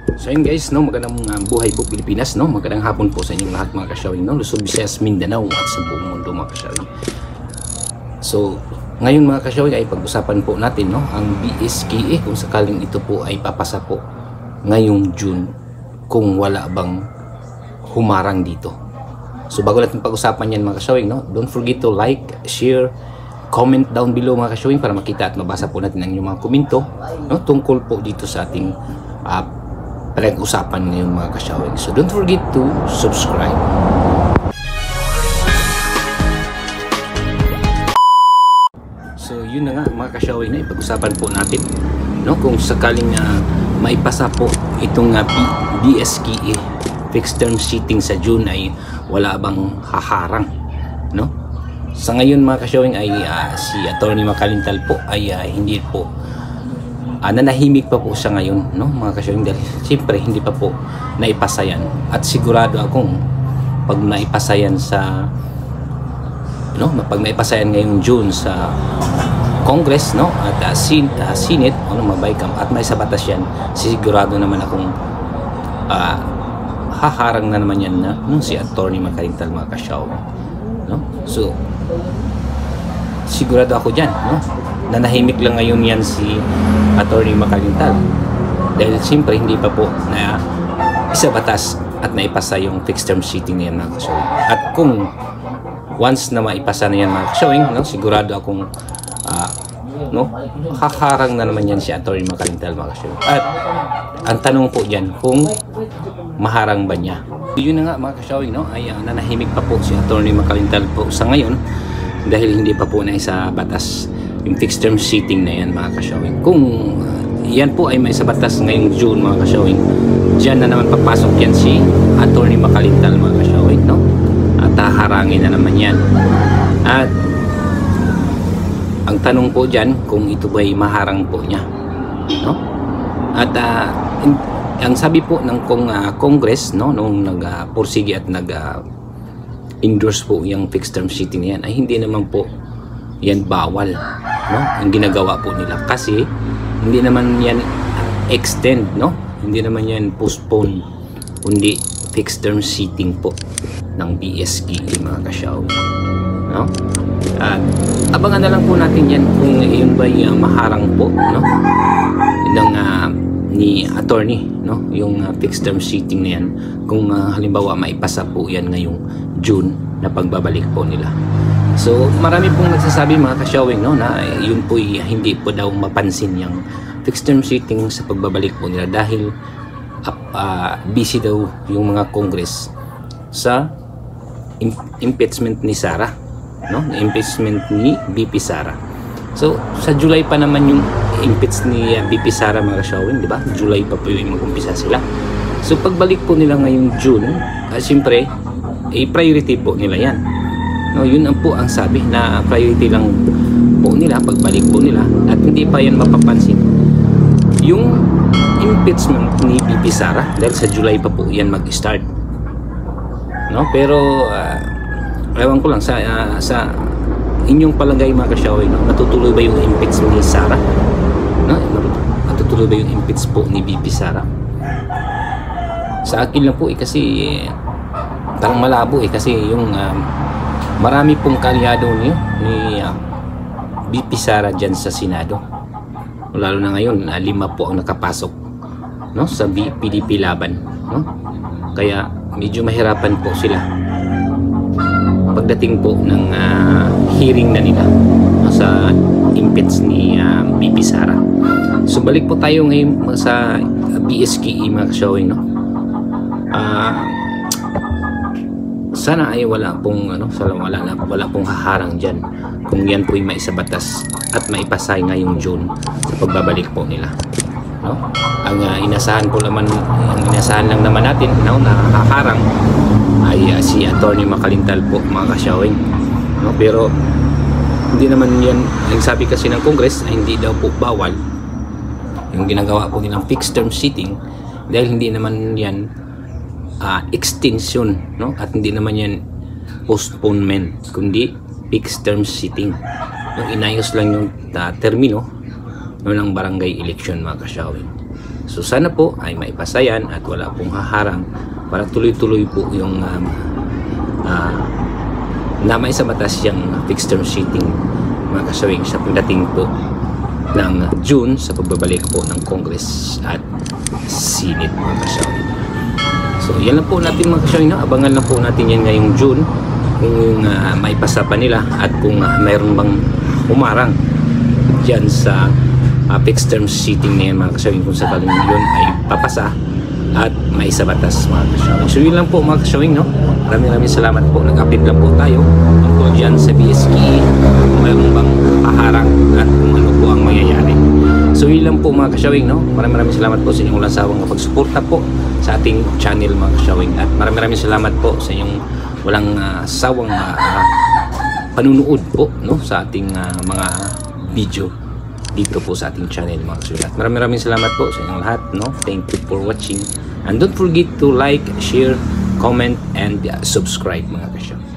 So yun guys, no, magandang buhay po Pilipinas, no, magandang hapon po sa inyong lahat mga kasyawing, no, Luzon, Visayas, Mindanao at sa buong mundo mga kasyawing. So ngayon mga kasyawing ay pag-usapan po natin, no, ang BSKE kung sakaling ito po ay papasa po ngayong June, kung wala bang humarang dito. So bago natin pag-usapan yan mga kasyawing, no, don't forget to like, share, comment down below mga kasyawing para makita at mabasa po natin ang inyong mga komento, no, tungkol po dito sa ating pag-usapan ngayon mga kasyawing. So don't forget to subscribe. So yun na nga mga kasyawing, na pag-usapan po natin, no, kung sakaling maipasa po itong BSKE fixed term seating sa June ay wala bang haharang, no? Sa ngayon mga kasyawing ay si Attorney Makalintal po ay hindi po nanahimik pa po siya ngayon, no mga kasyawing, dahil siyempre hindi pa po naipasa yan. At sigurado akong pag naipasa yan sa, no, pag naipasa yan ngayong June sa Congress, no, at Senate, ano, mabaycam at may sa batas yan, sigurado naman akong haharang na naman yan na si Attorney Makalintal mga kasyawing, no. So sigurado ako dyan, no, nanahimik lang ngayon yan si Attorney Makalintal dahil siyempre hindi pa po na isa batas at naipasa yung fixed term seating na yan mga kasyawing. At kung once na maipasa na yan mga kasyawing, no, sigurado akong no, haharang na naman yan si Attorney Makalintal mga kasyawing. At ang tanong po dyan kung maharang ba niya. Yun na nga mga kasyawing, no, ay nanahimik pa po si Attorney Makalintal po sa ngayon dahil hindi pa po na isa batas yung fixed term seating na yan mga kasyawing. Kung yan po ay may sa batas ngayong June mga kasyawing, dyan na naman papasok yan si Attorney Makalintal mga kasyawing, no, at haharangin na naman yan. At ang tanong po dyan kung ito ba'y maharang po niya, no? At ang sabi po ng Congress, no, nung nag-pursige at nag-endorse po yung fixed term seating na yan, ay hindi naman po yan bawal, no, ang ginagawa po nila, kasi hindi naman yan extend, no, hindi naman yan postpone, kundi fixed term seating po ng BSKE mga kasyawing, no. At abangan na lang po natin yan kung yun ba yung maharang po, no, ng ni attorney, no, yung fixed term seating na yan, kung halimbawa maipasa po yan ngayong June na pagbabalik po nila. So marami pong nagsasabi mga kasyawing, no, na yun po hindi po daw mapansin yung fixed term seating sa pagbabalik po nila dahil busy daw yung mga Congress sa impeachment ni Sara, no, impeachment ni BP Sara. So sa July pa naman yung impeach ni BP Sara mga kasyawing, di ba? July pa po yung mag-umpisa sila. So pagbalik po nila ngayong June, siyempre priority po nila yan, no, yun ang po ang sabi na priority lang po nila pagbalik po nila, at hindi pa yan mapapansin yung impeachment ni BP Sara dahil sa July pa po yan mag-start, no. Pero ewan ko lang sa inyong palagay mga kasyawing, no, natutuloy ba yung impeach ni Sara, no, natutuloy ba yung impeach po ni BP Sara? Sa akin lang po kasi parang malabo kasi yung marami pong kalyado ni BP Sara dyan sa Senado, lalo na ngayon 5 po ang nakapasok, no, sa PDP laban, no, kaya medyo mahirapan po sila pagdating po ng hearing na nila, no, sa impeach ni BP Sara. So balik po tayo ngayon sa BSKE mga kasyawing, no. Sana ay wala pong wala pong haharang diyan kung yan po ay maisabatas at maipasa ngayong June sa pagbabalik po nila, no. Ang inasahan lang naman natin, no, na haharang ay si Attorney Makalintal po mga kasyawing, no. Pero hindi naman yan, ang sabi kasi ng Congress ay hindi daw po bawal yung ginagawa po nilang fixed term seating dahil hindi naman yan extension, no, at hindi naman yan postponement kundi fixed term seating, no. Inayos lang yung termino, no, ng barangay election mga kasyawing. So sana po ay maipasayan at wala pong haharang para tuloy-tuloy po yung na may sa batas yung fixed term sheeting mga kasawing sa pagdating po ng June sa pagbabalik po ng Congress at Senate mga kasawing. So yan lang po natin mga kasawing, no? Abangan lang po natin yan ngayong June kung maipasa pa nila at kung mayroon bang umarang dyan sa fixed term sheeting na yan mga kasawing, kung sakaling yun ay papasa at may sa batas mga kasawing. So yun lang po mga kasawing, no? Maraming salamat po. Nag-update lang po tayo tungkol dyan sa BSE kung mayroon bang paharang at kung ano po ang mangyayari. So yun lang po mga kasawing, no? Maraming salamat po sa inyong walang sawang pagsuporta po sa ating channel mga kasawing, at maraming salamat po sa inyong walang sawang panunood po, no, sa ating mga video dito po sa ating channel mga kasawing. At maraming salamat po sa inyong lahat, no? Thank you for watching, and don't forget to like, share, comment, and subscribe mga kasawing.